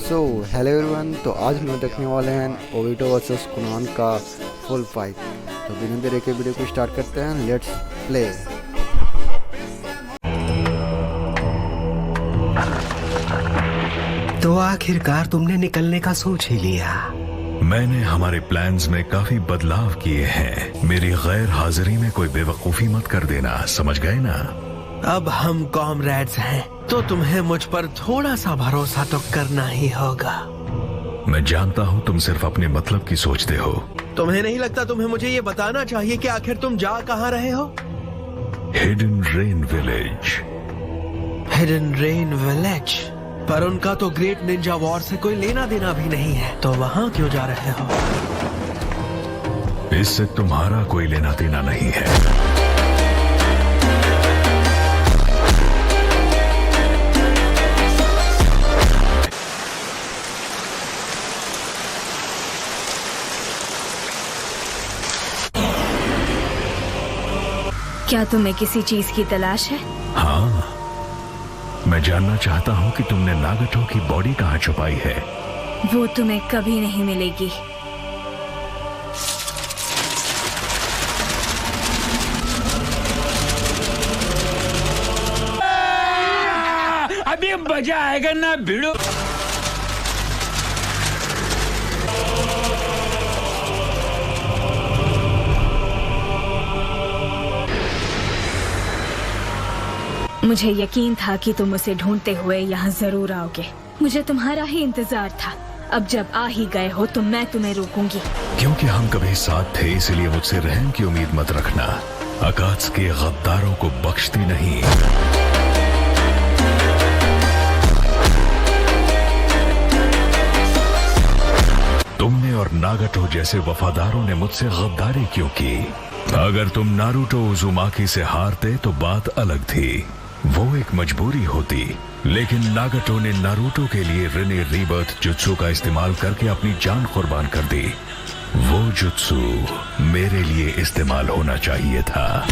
So hello everyone, तो आज हम लोग देखने वाले हैं ओबिटो वर्सेस कुनान का फुल फाइट। तो बिना देरी के वीडियो को स्टार्ट करते हैं। Let's play. तो आखिरकार तुमने निकलने का सोच ही लिया। मैंने हमारे प्लान्स में काफी बदलाव किए हैं। मेरी गैर हाजिरी में कोई बेवकूफी मत कर देना, समझ गए ना? अब हम कॉमरेड्स हैं, तो तुम्हें मुझ पर थोड़ा सा भरोसा तो करना ही होगा। मैं जानता हूँ तुम सिर्फ अपने मतलब की सोचते हो। तुम्हें नहीं लगता तुम्हें मुझे ये बताना चाहिए कि आखिर तुम जा कहाँ रहे हो? Hidden rain village. Hidden rain village? पर उनका तो ग्रेट निंजा वॉर से कोई लेना देना भी नहीं है, तो वहाँ क्यों जा रहे हो? इससे तुम्हारा कोई लेना देना नहीं है। क्या तुम्हें किसी चीज की तलाश है? हाँ, मैं जानना चाहता हूँ कि तुमने नागटो की बॉडी कहाँ छुपाई है। वो तुम्हें कभी नहीं मिलेगी। अभी मजा आएगा ना भिड़ो। मुझे यकीन था कि तुम उसे ढूंढते हुए यहाँ जरूर आओगे। मुझे तुम्हारा ही इंतजार था। अब जब आ ही गए हो तो मैं तुम्हें रोकूंगी। क्योंकि हम कभी साथ थे, इसलिए मुझसे रहम की उम्मीद मत रखना। अकात्सुकी गद्दारों को बख्शती नहीं। तुमने और नागटो जैसे वफादारों ने मुझसे गद्दारी क्यों की? अगर तुम नारुतो उजुमाकी से हारते तो बात अलग थी, वो एक मजबूरी होती। लेकिन नागटो ने नारुतो के लिए रिने रीबर्थ जुत्सु का इस्तेमाल करके अपनी जान कुर्बान कर दी। वो जुत्सु मेरे लिए इस्तेमाल होना चाहिए था।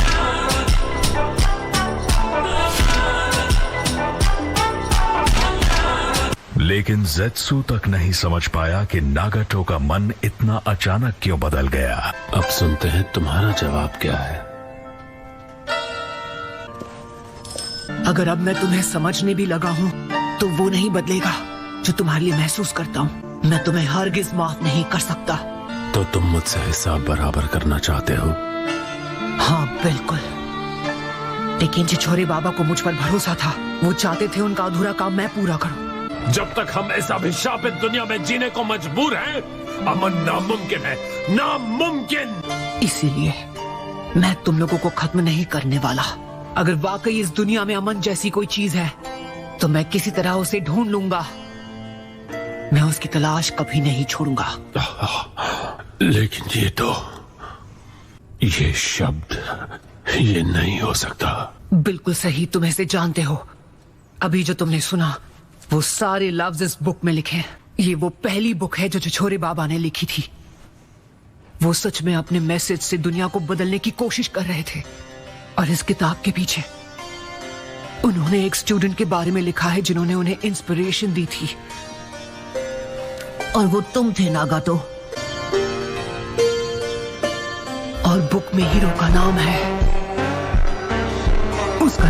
लेकिन ज़ेत्सु तक नहीं समझ पाया कि नागटो का मन इतना अचानक क्यों बदल गया। अब सुनते हैं तुम्हारा जवाब क्या है। अगर अब मैं तुम्हें समझने भी लगा हूँ तो वो नहीं बदलेगा जो तुम्हारे लिए महसूस करता हूँ। मैं तुम्हें हरगिज माफ नहीं कर सकता। तो तुम मुझसे हिसाब बराबर करना चाहते हो? हाँ बिल्कुल, लेकिन छिछोरे बाबा को मुझ पर भरोसा था। वो चाहते थे उनका अधूरा काम मैं पूरा करूं। जब तक हम इस अभिशापित दुनिया में जीने को मजबूर हैं, अमन नामुमकिन है, नामुमकिन। इसीलिए मैं तुम लोगों को खत्म नहीं करने वाला। अगर वाकई इस दुनिया में अमन जैसी कोई चीज है तो मैं किसी तरह उसे ढूंढ लूंगा। मैं उसकी तलाश कभी नहीं छोड़ूंगा। लेकिन ये शब्द ये नहीं हो सकता। बिल्कुल सही, तुम इसे जानते हो। अभी जो तुमने सुना वो सारे लफ्ज इस बुक में लिखे हैं। ये वो पहली बुक है जो छिछोरे बाबा ने लिखी थी। वो सच में अपने मैसेज से दुनिया को बदलने की कोशिश कर रहे थे। और इस किताब के पीछे उन्होंने एक स्टूडेंट के बारे में लिखा है जिन्होंने उन्हें इंस्पिरेशन दी थी। और वो तुम थे नागातो। और बुक में हीरो का नाम है, उसका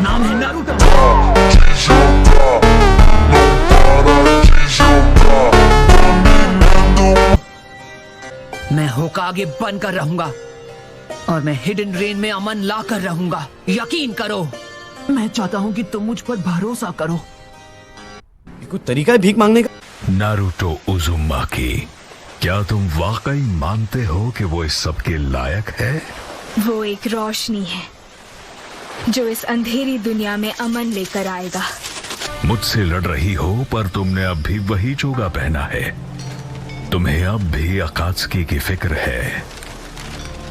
नाम है नारुतो। मैं होकागे बनकर रहूंगा और मैं हिडन रेन में अमन ला कर रहूंगा। यकीन करो। मैं चाहता हूं कि तुम मुझ पर भरोसा करो। कोई तरीका है भीख मांगने का? नारुतो उजुमाकी, क्या तुम वाकई मानते हो कि वो इस सब के लायक है? वो एक रोशनी है जो इस अंधेरी दुनिया में अमन लेकर आएगा। मुझसे लड़ रही हो, पर तुमने अब भी वही चोगा पहना है। तुम्हें अब भी अकात्सुकी की फिक्र है।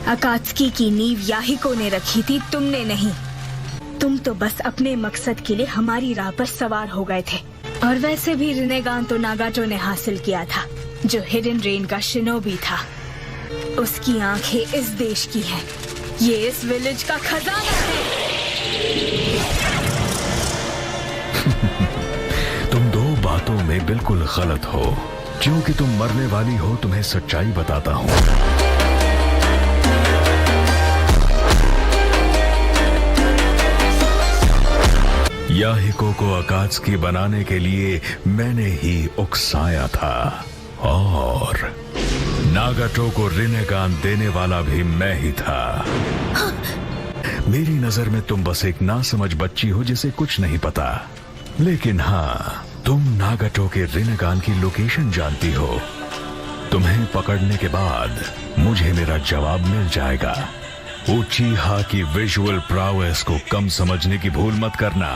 अकात्सुकी की नींव याहिको ने रखी थी, तुमने नहीं। तुम तो बस अपने मकसद के लिए हमारी राह पर सवार हो गए थे। और वैसे भी रिनेगान तो नागाटो ने हासिल किया था, जो हिडन रेन का शिनोबी था। उसकी आंखें इस देश की हैं। ये इस विलेज का खजाना है। बातों में बिल्कुल गलत हो। क्योंकि तुम मरने वाली हो, तुम्हें सच्चाई बताता हूँ। याहिको को अकात्सुकी बनाने के लिए मैंने ही उकसाया था, और नागाटो को रिनेगान देने वाला भी मैं ही था। मेरी नजर में तुम बस एक नासमझ बच्ची हो जिसे कुछ नहीं पता। लेकिन हाँ, तुम नागाटो के रिनेगान की लोकेशन जानती हो। तुम्हें पकड़ने के बाद मुझे मेरा जवाब मिल जाएगा। उचिहा की विजुअल प्रावेस को कम समझने की भूल मत करना।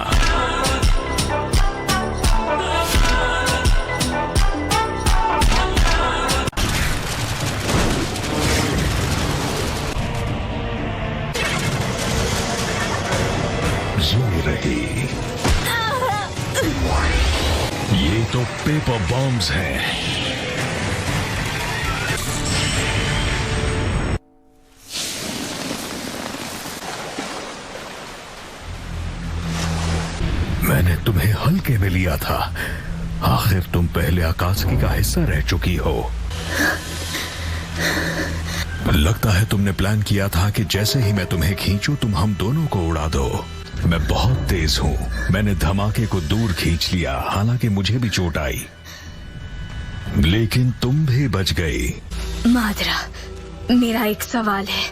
ये रही। ये तो पेपर बॉम्ब्स हैं। मैंने तुम्हें हल्के में लिया था। आखिर तुम पहले अकात्सुकी का हिस्सा रह चुकी हो। लगता है तुमने प्लान किया था कि जैसे ही मैं तुम्हें खींचूं, तुम हम दोनों को उड़ा दो। मैं बहुत तेज हूं। मैंने धमाके को दूर खींच लिया, हालांकि मुझे भी चोट आई, लेकिन तुम भी बच गई। मादरा, मेरा एक सवाल है।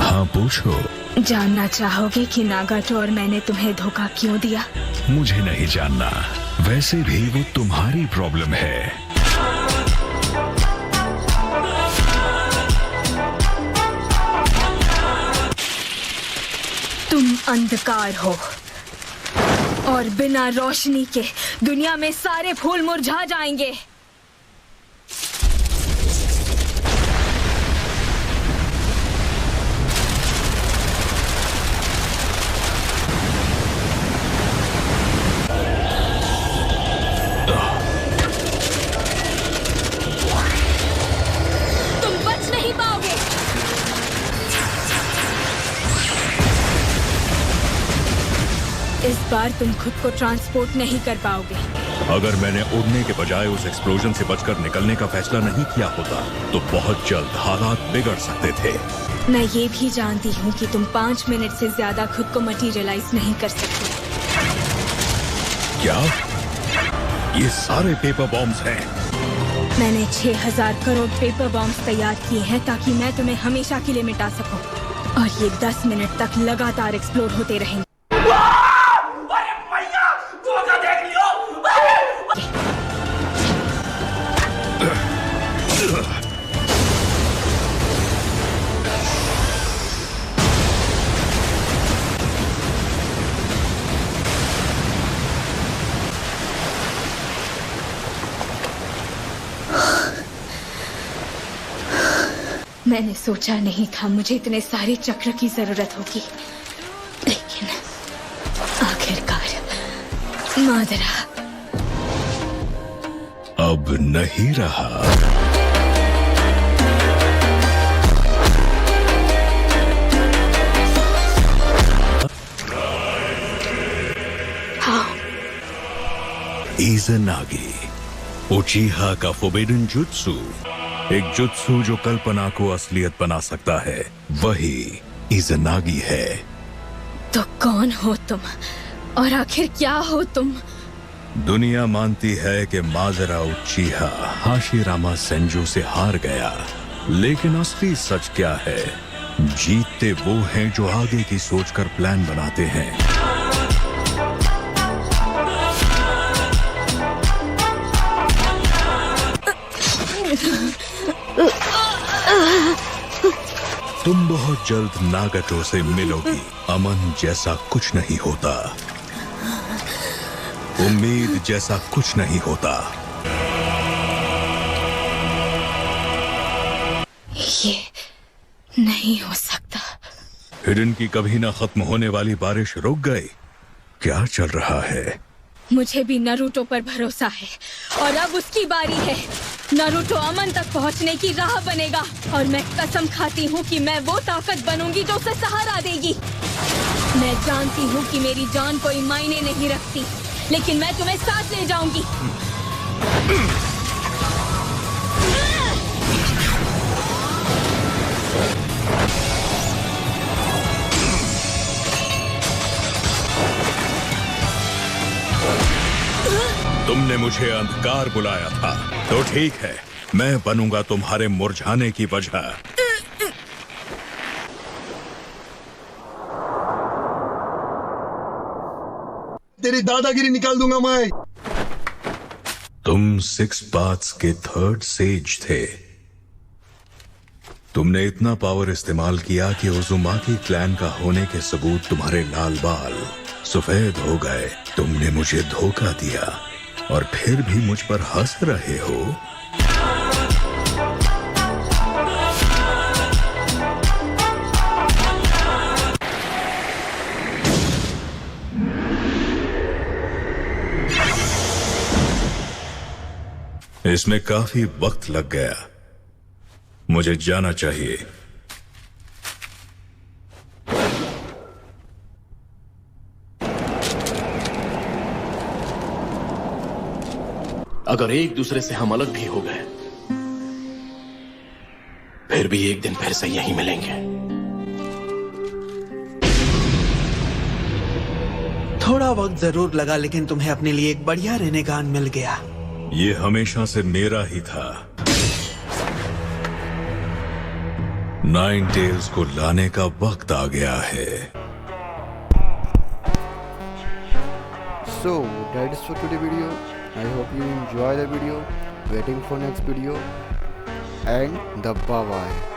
हाँ, पूछो। जानना चाहोगे कि नागाटो और मैंने तुम्हें धोखा क्यों दिया? मुझे नहीं जानना। वैसे भी वो तुम्हारी प्रॉब्लम है। तुम अंधकार हो, और बिना रोशनी के दुनिया में सारे फूल मुरझा जाएंगे। तुम बच नहीं पाओगे। इस बार तुम खुद को ट्रांसपोर्ट नहीं कर पाओगे। अगर मैंने उड़ने के बजाय उस एक्सप्लोजन से बचकर निकलने का फैसला नहीं किया होता, तो बहुत जल्द हालात बिगड़ सकते थे। मैं ये भी जानती हूँ कि तुम 5 मिनट से ज्यादा खुद को मटीरियलाइज नहीं कर सकते। क्या ये सारे पेपर बॉम्ब्स हैं? मैंने 6000 करोड़ पेपर बॉम्ब्स तैयार किए हैं ताकि मैं तुम्हें हमेशा के लिए मिटा सकूं, और ये 10 मिनट तक लगातार एक्सप्लोड होते रहेंगे। मैंने सोचा नहीं था मुझे इतने सारे चक्र की जरूरत होगी, लेकिन आखिरकार मादरा अब नहीं रहा। हाँ, इज़नागी, उचिहा का फोर्बिडन जुत्सु। एक जुत्सु जो कल्पना को असलियत बना सकता है, वही इज़नागी है। तो कौन हो तुम, और आखिर क्या हो तुम? दुनिया मानती है कि माज़रा उचिहा हाशिरामा सेंजू से हार गया, लेकिन असली सच क्या है? जीतते वो हैं जो आगे की सोचकर प्लान बनाते हैं। तुम बहुत जल्द नागाटो से मिलोगी। अमन जैसा कुछ नहीं होता, उम्मीद जैसा कुछ नहीं होता। ये नहीं हो सकता। हिडन की कभी ना खत्म होने वाली बारिश रुक गई। क्या चल रहा है? मुझे भी नारुतो पर भरोसा है, और अब उसकी बारी है। नारुतो अमन तक पहुंचने की राह बनेगा, और मैं कसम खाती हूँ कि मैं वो ताकत बनूंगी जो उसे सहारा देगी। मैं जानती हूँ कि मेरी जान कोई मायने नहीं रखती, लेकिन मैं तुम्हें साथ ले जाऊंगी। तुमने मुझे अंधकार बुलाया था, तो ठीक है, मैं बनूंगा तुम्हारे मुरझाने की वजह। तेरी दादागिरी निकाल दूंगा मैं। तुम 6 पाथ्स के 3rd सेज थे। तुमने इतना पावर इस्तेमाल किया कि उज़ुमाकी क्लैन का होने के सबूत तुम्हारे लाल बाल सफेद हो गए। तुमने मुझे धोखा दिया और फिर भी मुझ पर हंस रहे हो। इसमें काफी वक्त लग गया, मुझे जाना चाहिए। अगर एक दूसरे से हम अलग भी हो गए, फिर भी एक दिन फिर से यहीं मिलेंगे। थोड़ा वक्त जरूर लगा, लेकिन तुम्हें अपने लिए एक बढ़िया रेनेगान मिल गया। ये हमेशा से मेरा ही था। 9 टेल्स को लाने का वक्त आ गया है। So that is for today video. I hope you enjoy the video. Waiting for next video and the bye bye.